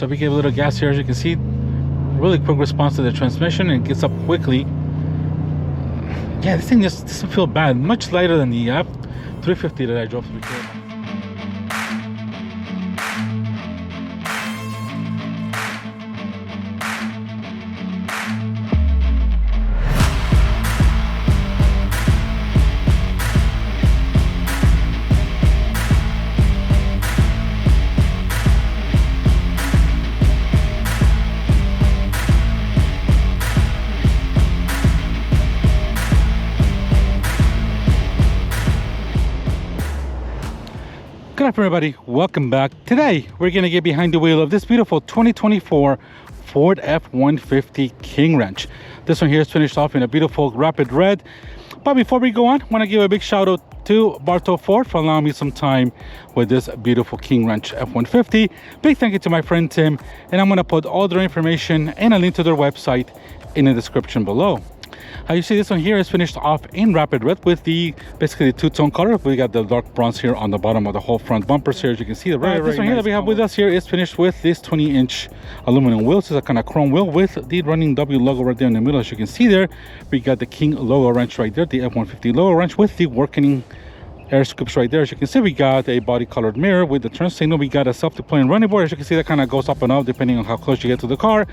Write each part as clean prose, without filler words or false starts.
So if we give a little gas here, as you can see, really quick response to the transmission, and it gets up quickly. Yeah, this thing just doesn't feel bad. Much lighter than the F-350 that I drove before. Good afternoon, everybody. Welcome back. Today, we're going to get behind the wheel of this beautiful 2024 Ford F-150 King Ranch. This one here is finished off in a beautiful rapid red. But before we go on, I want to give a big shout out to Bartow Ford for allowing me some time with this beautiful King Ranch F-150. Big thank you to my friend Tim, and I'm going to put all their information and a link to their website in the description below. You see this one here is finished off in rapid red with the basically the two-tone color. We got the dark bronze here on the bottom of the whole front bumpers here, as you can see. The this one here that we have with us here is finished with this 20-inch aluminum wheels. It's a kind of chrome wheel with the running W logo right there in the middle. As you can see there, we got the King logo wrench right there, the F-150 logo wrench with the working air scoops right there. As you can see, we got a body colored mirror with the turn signal. We got a self-deploying running board. As you can see, that kind of goes up and up depending on how close you get to the car.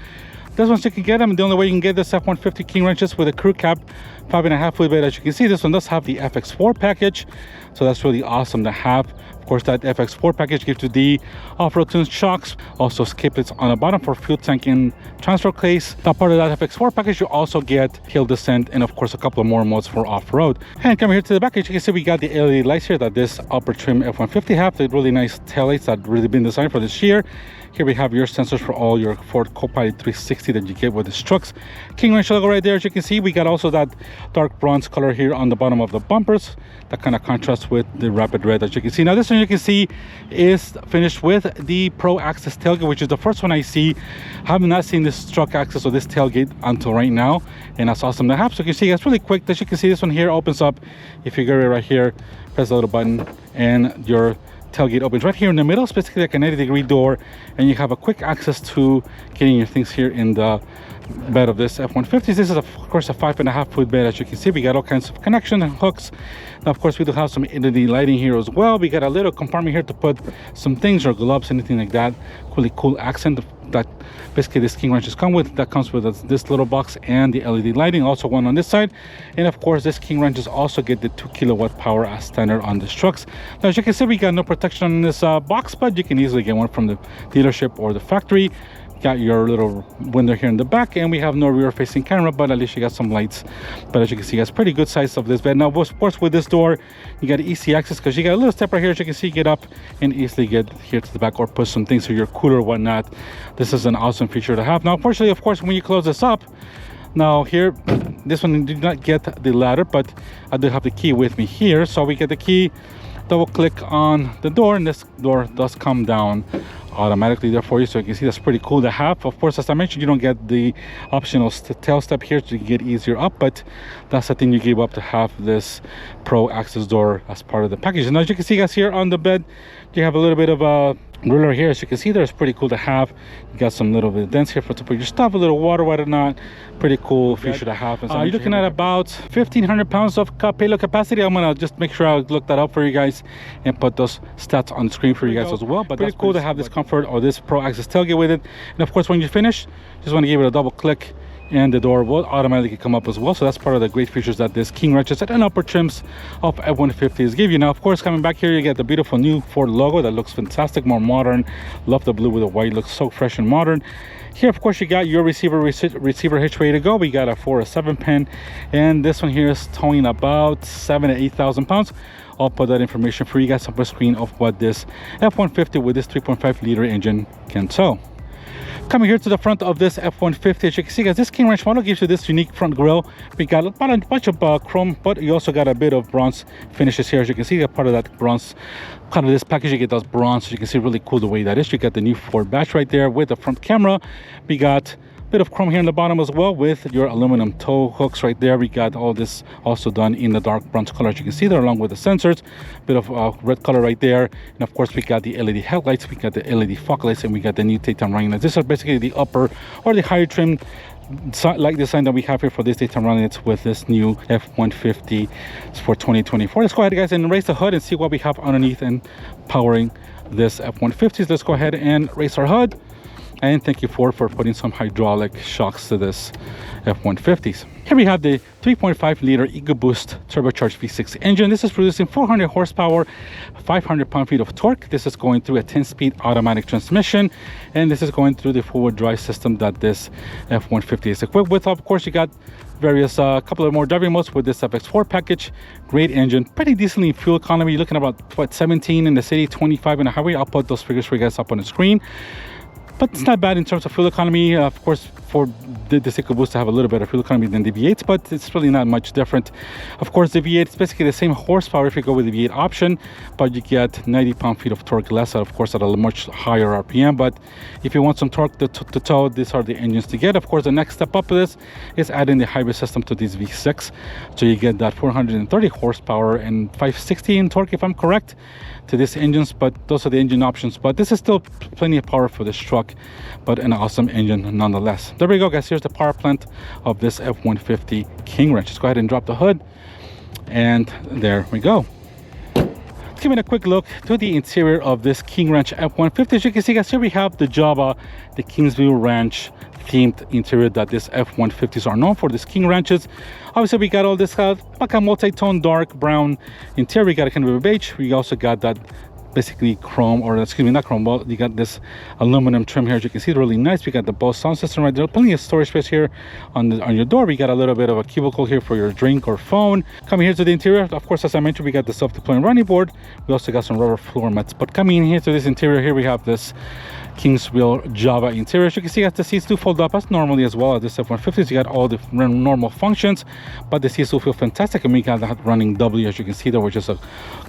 This one you can get them. The only way you can get this F-150 King Ranch is with a crew cab 5.5 foot bed. As you can see, this one does have the FX4 package, so that's really awesome to have. Of course, that FX4 package gives you the off-road tuned shocks, also skiplets on the bottom for fuel tank and transfer case. Now, part of that FX4 package, you also get hill descent and of course a couple of more modes for off-road. And coming here to the back, as you can see, we got the LED lights here that this upper trim F-150 have. The really nice taillights that really been designed for this year. Here we have your sensors for all your Ford Copilot 360 that you get with this trucks. King Ranch logo right there. As you can see, we got also that dark bronze color here on the bottom of the bumpers that kind of contrasts with the rapid red, as you can see. Now this one you can see is finished with the Pro Access tailgate, which is the first one I see. I have not seen this truck access or this tailgate until right now, and that's awesome to have. So you can see it's really quick. As you can see, this one here opens up. If you go right here, press the little button and your tailgate opens right here in the middle. It's basically like a 90-degree door, and you have a quick access to getting your things here in the bed of this F-150. This is of course a 5.5 foot bed. As you can see, we got all kinds of connection and hooks. Now of course we do have some LED lighting here as well. We got a little compartment here to put some things or gloves, anything like that. Really cool accent that basically this King Ranches come with. That comes with this little box and the LED lighting, also one on this side. And of course this King Ranches also get the 2 kilowatt power as standard on these trucks. Now as you can see, we got no protection on this box, but you can easily get one from the dealership or the factory. Got your little window here in the back, and we have no rear facing camera, but at least you got some lights. But as you can see, it's pretty good size of this bed. Now of course with this door you got easy access because you got a little step right here. As you can see, get up and easily get here to the back or put some things to your cooler or whatnot. This is an awesome feature to have. Now unfortunately, of course, when you close this up, now here, this one did not get the ladder, but I do have the key with me here. So we get the key, double click on the door, and this door does come down automatically there for you. So you can see that's pretty cool to have. Of course, as I mentioned, you don't get the optional tail step here to get easier up, but that's the thing you gave up to have this Pro Access door as part of the package. And as you can see, guys, here on the bed you have a little bit of a ruler here. As you can see, there's pretty cool to have. You got some little bit of dents here for to put your stuff, a little water, whatnot. Pretty cool feature to have. You're looking at about 1,500 pounds of payload capacity. I'm gonna just make sure I look that up for you guys and put those stats on the screen for you guys as well. But pretty cool to have this comfort or this Pro Access tailgate with it. And of course, when you finish, just want to give it a double click, and the door will automatically come up as well. So that's part of the great features that this King Ranches and upper trims of F-150s give you. Now of course, coming back here, you get the beautiful new Ford logo that looks fantastic, more modern. Love the blue with the white, looks so fresh and modern. Here of course you got your receiver hitch ready to go. We got a 4 or 7 pin, and this one here is towing about 7,000 to 8,000 pounds. I'll put that information for you guys on the screen of what this F-150 with this 3.5 liter engine can tow. Coming here to the front of this F-150, as you can see, guys, this King Ranch model gives you this unique front grille. We got a bunch of chrome, but you also got a bit of bronze finishes here. As you can see, part of that bronze, kind of this package, you get those bronze. So you can see really cool the way that is. You got the new Ford badge right there with the front camera. We got Bit of chrome here in the bottom as well with your aluminum tow hooks right there. We got all this also done in the dark bronze color, as you can see there, along with the sensors. Bit of red color right there. And of course, we got the LED headlights, we got the LED fog lights, and we got the new daytime running lights. These are basically the upper or the higher trim light design that we have here for this daytime running lights with this new F-150 for 2024. Let's go ahead, guys, and raise the hood and see what we have underneath and powering this F-150. Let's go ahead and raise our hood. And thank you Ford for putting some hydraulic shocks to this F-150s. Here we have the 3.5 liter EcoBoost turbocharged V6 engine. This is producing 400 horsepower, 500 pound-feet of torque. This is going through a 10-speed automatic transmission, and this is going through the four-wheel drive system that this F-150 is equipped with. Of course, you got various couple of more driving modes with this FX4 package. Great engine, pretty decently in fuel economy. You're looking at about what, 17 in the city, 25 in the highway. I'll put those figures for you guys up on the screen. But it's not bad in terms of fuel economy. Of course, Ford did this EcoBoost to have a little better fuel economy than the V8s, but it's really not much different. Of course, the V8 is basically the same horsepower if you go with the V8 option, but you get 90 pound-feet of torque less, of course, at a much higher RPM. But if you want some torque to tow, these are the engines to get. Of course, the next step up to this is adding the hybrid system to these V6. So you get that 430 horsepower and 560 in torque, if I'm correct, to these engines. But those are the engine options. But this is still plenty of power for this truck, but an awesome engine nonetheless. There we go, guys. Here's the power plant of this F-150 King Wrench. Let's go ahead and drop the hood, and there we go. Let's give it a quick look to the interior of this King Wrench F-150. As you can see, guys, here we have the Java, the Kingsville Ranch themed interior that this F-150s are known for, this King Ranches. Obviously, we got all this like a multi-tone dark brown interior. We got a kind of a beige. We also got that basically chrome, or excuse me, not chrome, but you got this aluminum trim here. As you can see, really nice. We got the Bose sound system right there. Plenty of storage space here on your door. We got a little bit of a cubicle here for your drink or phone. Coming here to the interior, of course, as I mentioned, we got the self-deploying running board. We also got some rubber floor mats. But coming in here to this interior, here we have this Kingsville Java interior. As you can see, the seats do fold up as normally as well as this F-150s. You got all the normal functions, but the seats will feel fantastic. And we got that running W, as you can see there, which is a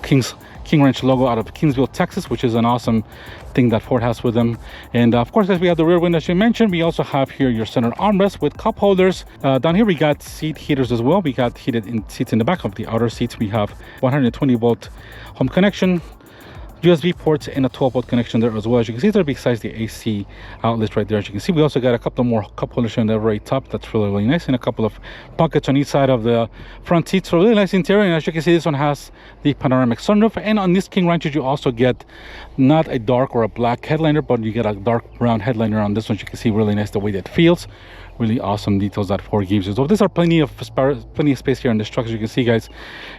King Wrench logo out of Kingsville, Texas, which is an awesome thing that Ford has with them. And of course, as we have the rear window, as you mentioned, we also have here your center armrest with cup holders. Down here we got seat heaters as well. We got heated seats in the back of the outer seats. We have 120 volt home connection, USB ports, and a 12-volt connection there as well. As you can see there, besides the AC outlets right there, as you can see, we also got a couple more cup holders on the very top. That's really, really nice, and a couple of pockets on each side of the front seats. So really nice interior. And as you can see, this one has the panoramic sunroof. And on this King Ranches, you also get not a dark or a black headliner, but you get a dark brown headliner on this one. You can see really nice the way that feels. Really awesome details that Ford gives you. So there's plenty of space here in this truck, as you can see, guys,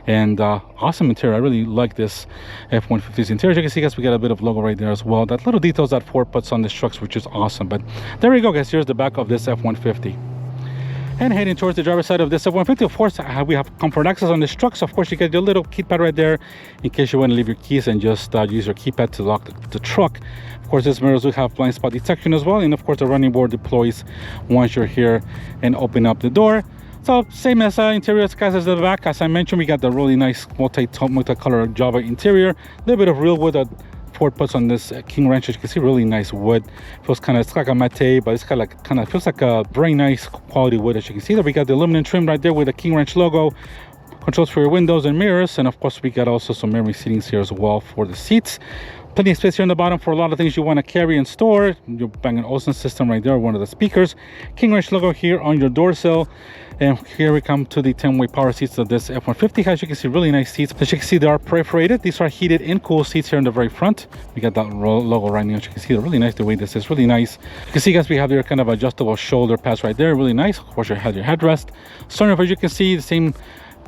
and awesome interior. I really like this F-150's interior. As you can see, guys, we got a bit of logo right there as well. That little details that Ford puts on this truck, which is awesome. But there we go, guys. Here's the back of this F-150. And heading towards the driver's side of this F-150, of course, we have comfort access on this truck. So of course, you get your little keypad right there in case you want to leave your keys and just use your keypad to lock the truck. Of course, these mirrors will have blind spot detection as well. And of course, the running board deploys once you're here and open up the door. So same as interior, guys, as the back. As I mentioned, we got the really nice multi-color Java interior. A little bit of real wood that Ford puts on this King Wrench. As you can see, really nice wood. Feels kind of, it's like a matte, but it's kind of feels like a very nice quality wood. As you can see there, we got the aluminum trim right there with the King Wrench logo. Controls for your windows and mirrors, and of course we got also some memory seatings here as well for the seats. Plenty of space here on the bottom for a lot of things you want to carry and store. Your Bang & Olufsen system right there, one of the speakers. King Wrench logo here on your door sill. And here we come to the 10-way power seats of this F-150. As you can see, really nice seats. As you can see, they are perforated. These are heated and cool seats here in the very front. We got that logo right now. As you can see, they're really nice the way this is. Really nice. You can see, guys, we have your kind of adjustable shoulder pads right there. Really nice. Of course, you have your headrest. Sunroof, as you can see, the same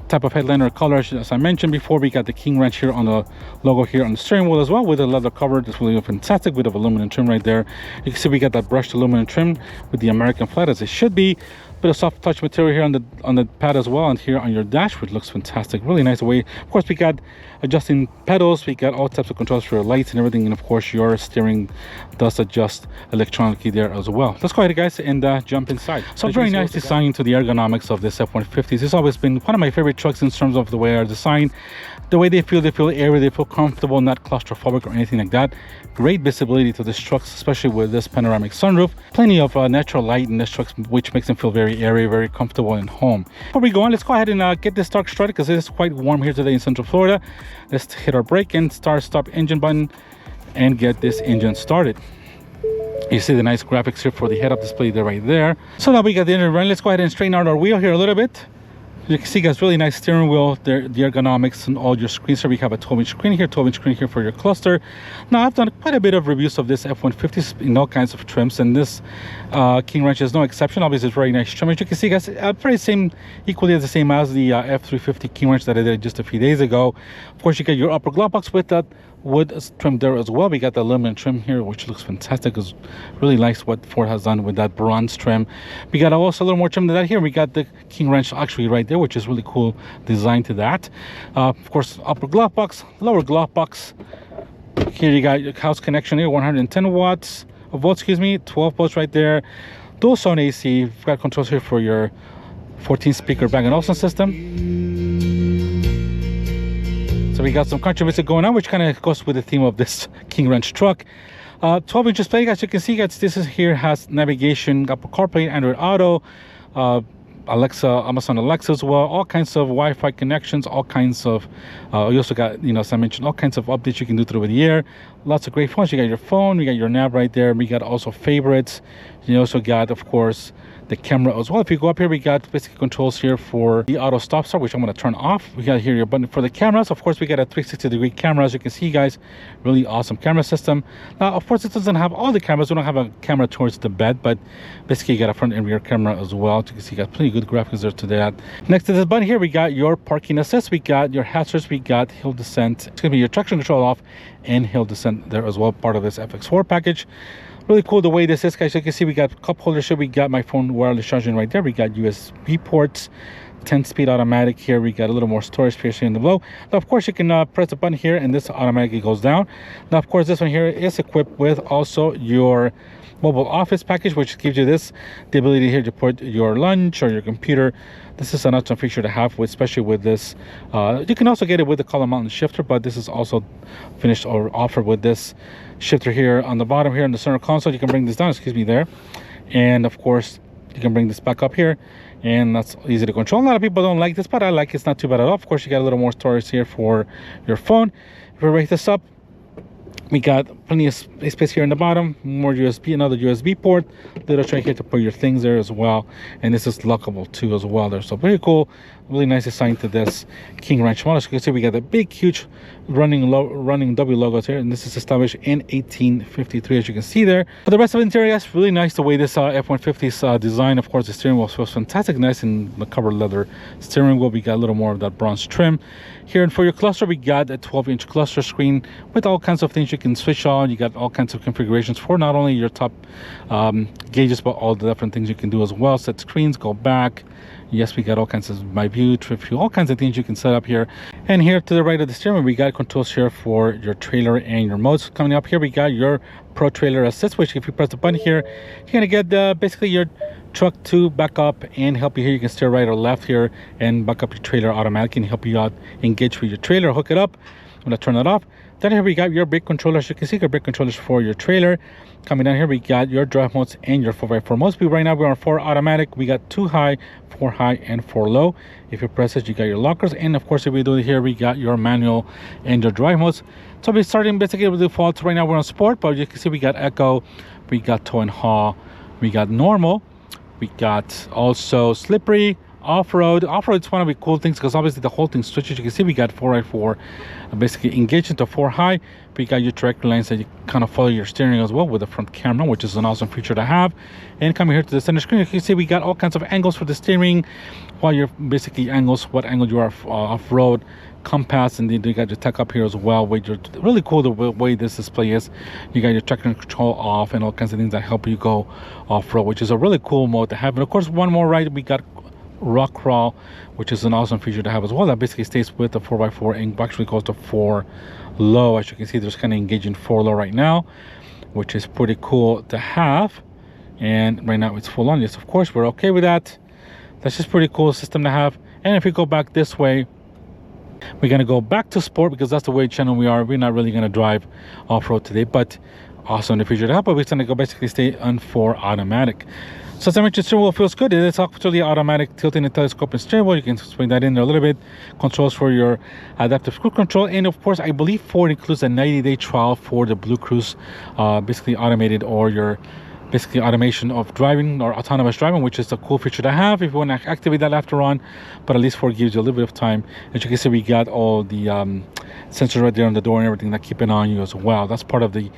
type of headliner color as I mentioned before. We got the King Wrench here on the logo here on the steering wheel as well with a leather cover. This really fantastic bit of aluminum trim right there. You can see we got that brushed aluminum trim with the American flag as it should be. bit of soft touch material here on the pad as well, and here on your dash, which looks fantastic. Really nice way. Of course, we got adjusting pedals, we got all types of controls for your lights and everything, and of course your steering does adjust electronically there as well. Let's go ahead, guys, and jump inside. So very nice design to the ergonomics of this F-150s. It's always been one of my favorite trucks in terms of the way they're designed, the way they feel airy, they feel comfortable, not claustrophobic or anything like that. Great visibility to this truck, especially with this panoramic sunroof. Plenty of natural light in this truck, which makes them feel very airy, very comfortable and home. Before we go on, let's go ahead and get this truck started, because it is quite warm here today in Central Florida. Let's hit our brake and stop engine button and get this engine started. You see the nice graphics here for the head-up display there, right there. So now we got the engine running. Let's go ahead and straighten out our wheel here a little bit. You can see, guys, really nice steering wheel there, the ergonomics and all your screens here. We have a 12-inch screen here, 12-inch screen here for your cluster. Now, I've done quite a bit of reviews of this F-150s in all kinds of trims, and this King Ranch is no exception. Obviously, it's very nice trim. As you can see, guys, pretty equally as the same as the F-350 King Ranch that I did just a few days ago. Of course, you get your upper glove box with that wood trim there as well. We got the aluminum trim here, which looks fantastic. It's really nice what Ford has done with that bronze trim. We got also a little more trim than that here. We got the King Ranch actually right there, which is really cool design to that. Of course, upper glove box, lower glove box. Here you got your house connection here, 110 volts, 12 volts right there. Dual zone AC. You've got controls here for your 14 speaker Bang & Olufsen system. So we got some country music going on, which kind of goes with the theme of this King Ranch truck. 12-inch display, guys. You can see, guys, this is here has navigation, Apple CarPlay, Android Auto, Alexa, Amazon Alexa as well, all kinds of Wi-Fi connections, all kinds of you also got, you know, as I mentioned, all kinds of updates you can do through the air. Lots of great phones. You got your phone, you got your nav right there. We got also favorites. You also got, of course, the camera as well. If you go up here, we got basically controls here for the auto stop start, which I'm going to turn off. We got here your button for the cameras. Of course, we got a 360-degree camera, as you can see, guys. Really awesome camera system. Now, of course, it doesn't have all the cameras. We don't have a camera towards the bed, but basically you got a front and rear camera as well. As you can see, you got plenty good graphics there to that. Next to this button here, we got your parking assist. We got your hazards. We got hill descent. It's going to be your traction control off and hill descent there as well, part of this FX4 package. Really cool the way this is, guys. You can see we got cup holders here. We got my phone wireless charging right there. We got USB ports, 10-speed automatic here. We got a little more storage space here in the below. Now, of course, you can press the button here and this automatically goes down. Now, of course, this one here is equipped with also your mobile office package, which gives you the ability here to put your lunch or your computer. This is an awesome feature to have, especially with this. You can also get it with the column mountain shifter, but this is also finished or offered with this shifter here on the bottom here in the center console. You can bring this down, there, and of course you can bring this back up here, and that's easy to control. A lot of people don't like this, but I like it. It's not too bad at all. Of course, you got a little more storage here for your phone. If we raise this up, we got plenty of space here in the bottom, more USB, another USB port, little tray here to put your things there as well, and this is lockable too as well there. So very cool, really nice design to this King Ranch model. As you can see, we got the big huge running W logos here, and this is established in 1853, as you can see there. But the rest of the interior, guys, really nice the way this F-150's design. Of course, the steering wheel feels fantastic, nice in the covered leather steering wheel. We got a little more of that bronze trim here, and for your cluster, we got a 12-inch cluster screen with all kinds of things you can switch on. You got all kinds of configurations for not only your top gauges, but all the different things you can do as well. Set screens, go back. Yes, we got all kinds of my view, trip view, all kinds of things you can set up here. And here to the right of the steering wheel, we got controls here for your trailer and your modes. Coming up here, we got your Pro Trailer Assist, which if you press the button here, you're gonna get basically your truck to back up and help you here. You can steer right or left here and back up your trailer automatically and help you out engage with your trailer, hook it up. I'm gonna turn that off. Then here we got your brake controllers. You can see your brake controllers for your trailer. Coming down here, we got your drive modes and your 4x4 modes. Right now we're on 4 automatic. We got 2 high, 4 high, and 4 low. If you press it, you got your lockers, and of course, if we do it here, we got your manual and your drive modes. So we're starting basically with the default. Right now we're on sport, but you can see we got echo, we got tow and haul, we got normal, we got also slippery, off-road. Off-road is one of the cool things because obviously the whole thing switches. You can see we got 4x4 basically engaged into 4 high, but you got your trajectory lines that you kind of follow your steering as well with the front camera, which is an awesome feature to have. And coming here to the center screen, you can see we got all kinds of angles for the steering, while you're basically angles, what angle you are off-road, compass, and then you got your tech up here as well. Really cool the way this display is. You got your traction control off and all kinds of things that help you go off-road, which is a really cool mode to have. And of course, one more right, we got rock crawl, which is an awesome feature to have as well. That basically stays with the 4x4 and actually goes to 4 low. As you can see, there's kind of engaging 4 low right now, which is pretty cool to have. And right now it's full on. Yes, of course, we're okay with that. That's just pretty cool system to have. And if we go back this way, we're going to go back to sport because that's the way channel we are. We're not really going to drive off-road today, but also in the future to help. But we're going to go basically stay on 4 automatic. So as I mentioned, steering wheel feels good. It's actually automatic tilting and telescoping steering wheel. You can swing that in there a little bit. Controls for your adaptive cruise control. And of course, I believe Ford includes a 90-day trial for the Blue Cruise, basically automated, or your basically automation of driving or autonomous driving, which is a cool feature to have if you want to activate that after on. But at least Ford gives you a little bit of time. As you can see, we got all the sensors right there on the door and everything that keep an eye on you as well. That's part of the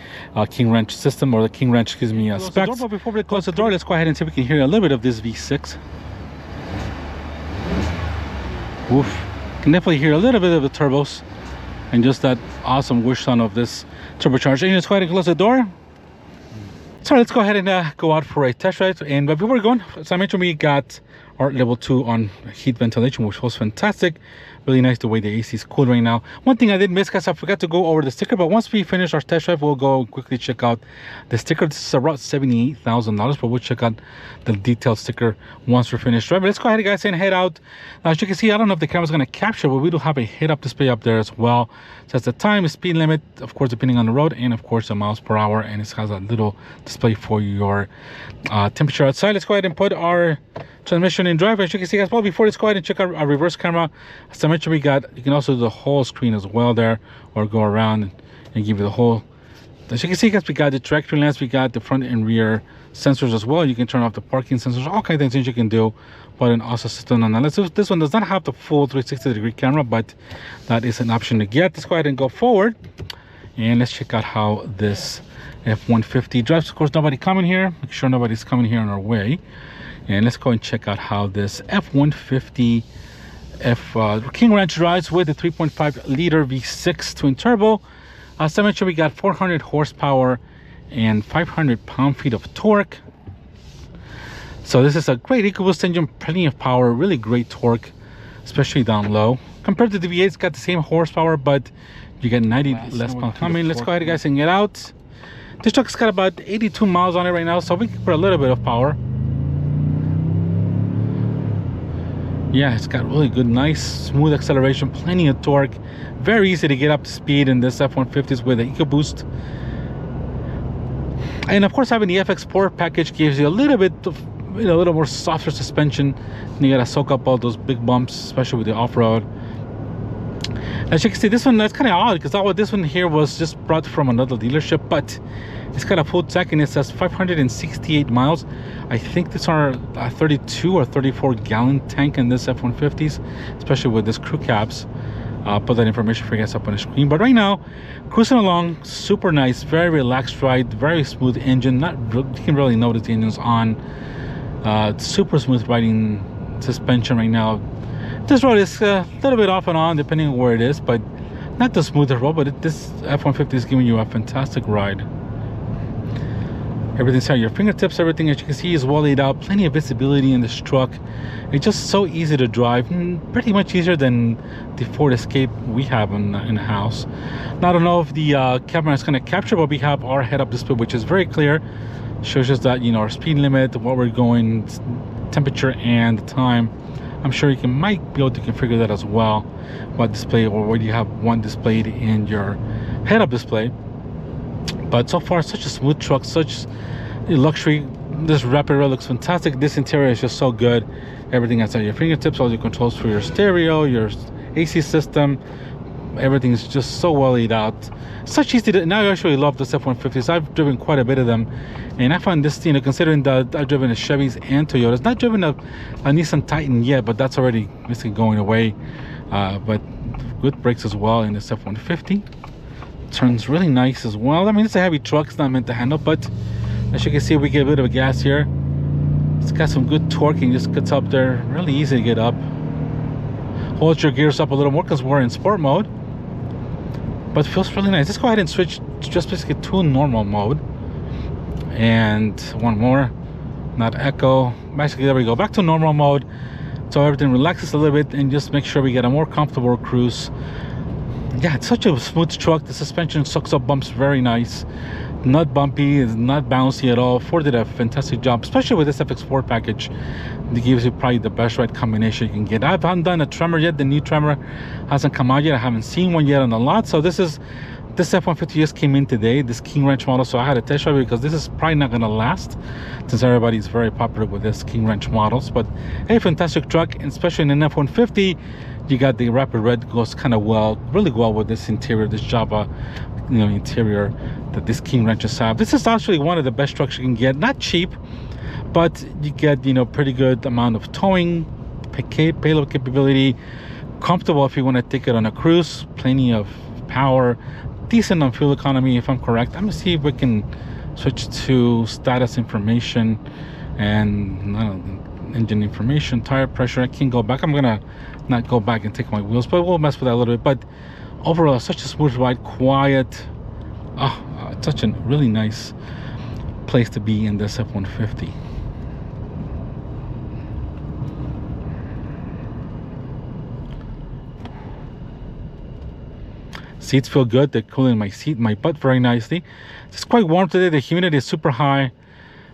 King Wrench system, or the King Wrench, excuse me, specs. But before we close the door, let's go ahead and see if we can hear a little bit of this V6. Woof. Can definitely hear a little bit of the turbos and just that awesome whoosh sound of this turbocharged engine. Let's go ahead and close the door. So let's go ahead and go out for a test ride. And before we're going, as I mentioned, we got our level 2 on heat ventilation, which was fantastic. Really nice the way the AC is cooled right now. One thing I did miss, guys, I forgot to go over the sticker, but once we finish our test drive, we'll go quickly check out the sticker. This is around $78,000, but we'll check out the detailed sticker once we're finished driving. Let's go ahead, guys, and head out. Now, as you can see, I don't know if the camera's going to capture, but we do have a head-up display up there as well. So that's the time, speed limit, of course, depending on the road, and of course, the miles per hour, and it has a little display for your temperature outside. Let's go ahead and put our transmission in drive. As you can see, guys, well, before, let's go ahead and check out our reverse camera. As I mentioned, you can also do the whole screen as well there, or go around and give you the whole. As you can see, guys, we got the trajectory lens, we got the front and rear sensors as well. You can turn off the parking sensors, all kinds of things you can do. But an awesome system nonetheless. This one does not have the full 360-degree camera, but that is an option to get. Let's go ahead and go forward, and let's check out how this F-150 drives. Of course, nobody coming here. Make sure nobody's coming here on our way. And let's go and check out how this F-150 King Ranch drives with the 3.5 liter V6 twin turbo. As I mentioned, we got 400 horsepower and 500 pound-feet of torque. So this is a great EcoBoost engine, plenty of power, really great torque, especially down low. Compared to the V8, it's got the same horsepower, but you get 90 less pound coming. Let's go ahead, guys, and get out. This truck's got about 82 miles on it right now, so we can put a little bit of power. Yeah, it's got really good, nice, smooth acceleration, plenty of torque. Very easy to get up to speed in this F-150s with the EcoBoost. And of course, having the FX Sport package gives you a little bit of, a little more softer suspension. You gotta soak up all those big bumps, especially with the off-road. As you can see, this one, that's kind of odd because this one here was just brought from another dealership, but it's got a full tank and it says 568 miles. I think these are a 32 or 34 gallon tank in this F-150s, especially with this crew cabs. I'll put that information for you guys up on the screen. But right now, cruising along, super nice, very relaxed ride, very smooth engine. You can really notice the engine's on. Super smooth riding suspension right now. This road is a little bit off and on depending on where it is, but not the smoothest road. But this F-150 is giving you a fantastic ride. Everything's at your fingertips. Everything, as you can see, is well laid out. Plenty of visibility in this truck. It's just so easy to drive, pretty much easier than the Ford Escape we have in the house. Now, I don't know if the camera is going to capture, but we have our head-up display, which is very clear. Shows us that, our speed limit, where we're going, temperature, and the time. I'm sure you might be able to configure that as well. What display, or where you have one displayed in your head-up display. But so far, such a smooth truck, such luxury. This rapid rail looks fantastic. This interior is just so good. Everything that's at your fingertips, all your controls for your stereo, your AC system, Everything is just so well laid out. Such easy to, now I actually love the F-150s. I've driven quite a bit of them, and I find this, you know, considering that I've driven a Chevys and Toyotas, not driven a Nissan Titan yet, but that's already basically going away. But good brakes as well in this F-150. Turns really nice as well. I mean, it's a heavy truck, it's not meant to handle, but as you can see, we get a bit of a gas here. It's got some good torque and just gets up there really easy to get up. Hold your gears up a little more because we're in sport mode, but feels really nice. Let's go ahead and switch just basically to normal mode, and one more, not echo. Basically, there we go, back to normal mode, so everything relaxes a little bit and just make sure we get a more comfortable cruise. Yeah, it's such a smooth truck. The suspension sucks up bumps very nice, not bumpy, it's not bouncy at all. Ford did a fantastic job, especially with this FX4 package. It gives you probably the best ride combination you can get. I haven't done a Tremor yet. The new Tremor hasn't come out yet. I haven't seen one yet on the lot. So this F-150 just came in today, this King Ranch model. So I had a test drive it because this is probably not going to last, since everybody's very popular with this King Ranch models. But a fantastic truck, and especially in an F-150, you got the Rapid Red, goes kind of well, really well with this interior, this Java, you know, interior that this King Ranches have. This is actually one of the best trucks you can get. Not cheap, but you get, you know, pretty good amount of towing, payload capability, comfortable if you want to take it on a cruise, plenty of power, decent on fuel economy if I'm correct. I'm gonna see if we can switch to status information and I don't know, engine information, tire pressure. I can't go back. I'm gonna not go back and take my wheels, but we'll mess with that a little bit. But overall, such a smooth ride, quiet. Such a really nice place to be in this F-150. Seats feel good. They're cooling my butt very nicely. It's quite warm today. The humidity is super high,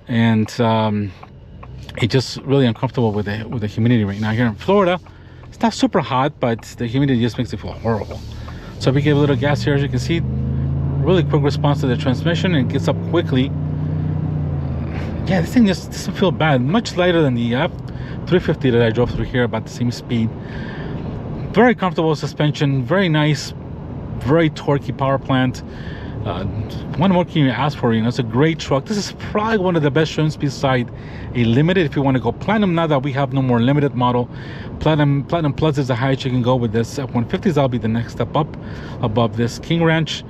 and it's just really uncomfortable with the humidity right now here in Florida. It's not super hot, but the humidity just makes it feel horrible. So if we give a little gas here, as you can see, really quick response to the transmission, and it gets up quickly. Yeah, this thing just doesn't feel bad. Much lighter than the F-350 that I drove through here, about the same speed. Very comfortable suspension, very nice, very torquey power plant. What more can you ask for? You know, it's a great truck. This is probably one of the best trims beside a Limited. If you want to go Platinum, now that we have no more Limited model, Platinum Plus is the highest you can go with this F-150s. That'll be the next step up above this King Ranch.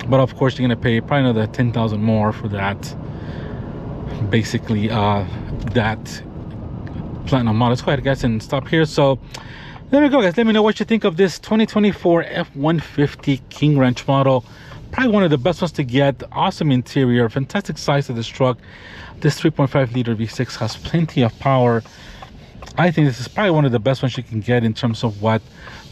But of course, you're gonna pay probably another $10,000 more for that. Basically, that Platinum model. Let's go ahead, guys, and stop here. So there we go, guys. Let me know what you think of this 2024 F-150 King Ranch model. Probably one of the best ones to get. Awesome interior, fantastic size of this truck. This 3.5 liter V6 has plenty of power. I think this is probably one of the best ones you can get in terms of what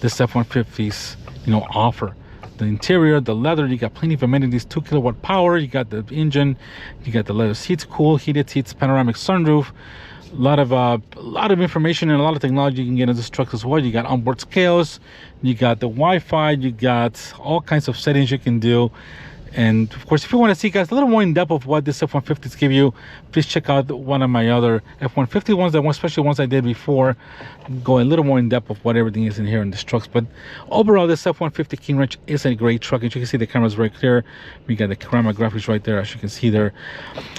this F-150s, you know, offer. The interior, the leather, you got plenty of amenities, 2 kilowatt power, you got the engine, you got the leather seats, cool heated seats, panoramic sunroof, a lot of information and a lot of technology you can get in this truck as well. You got onboard scales, you got the Wi-Fi, you got all kinds of settings you can do. And of course, if you want to see, guys, a little more in depth of what this F-150s give you, please check out one of my other F-150 ones, especially ones I did before, go a little more in depth of what everything is in here in these trucks. But overall, this F-150 King Ranch is a great truck. As you can see, the camera is very clear. We got the camera graphics right there, as you can see there.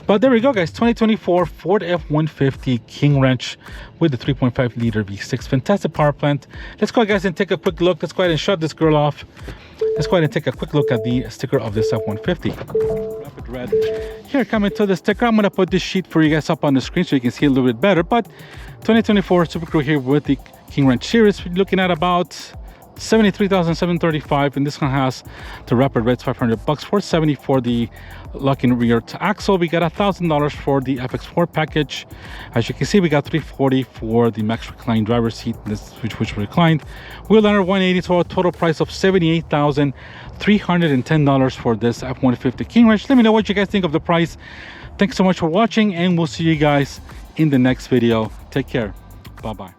But there we go, guys. 2024 Ford F-150 King Ranch with the 3.5 liter V6. Fantastic power plant. Let's go, guys, and take a quick look. Let's go ahead and shut this girl off. Let's go ahead and take a quick look at the sticker of this F-150. Rapid Red. Here, coming to the sticker, I'm going to put this sheet for you guys up on the screen so you can see a little bit better. But 2024 Super Crew here with the King Ranch series. We're looking at about $73,735, and this one has the Rapid Red's $500, $470 for the lock-in rear axle. We got $1,000 for the FX4 package. As you can see, we got $340 for the Max Recline driver's seat, which reclined. Wheel liner $180, so a total price of $78,310 for this F-150 King Ranch. Let me know what you guys think of the price. Thanks so much for watching, and we'll see you guys in the next video. Take care. Bye-bye.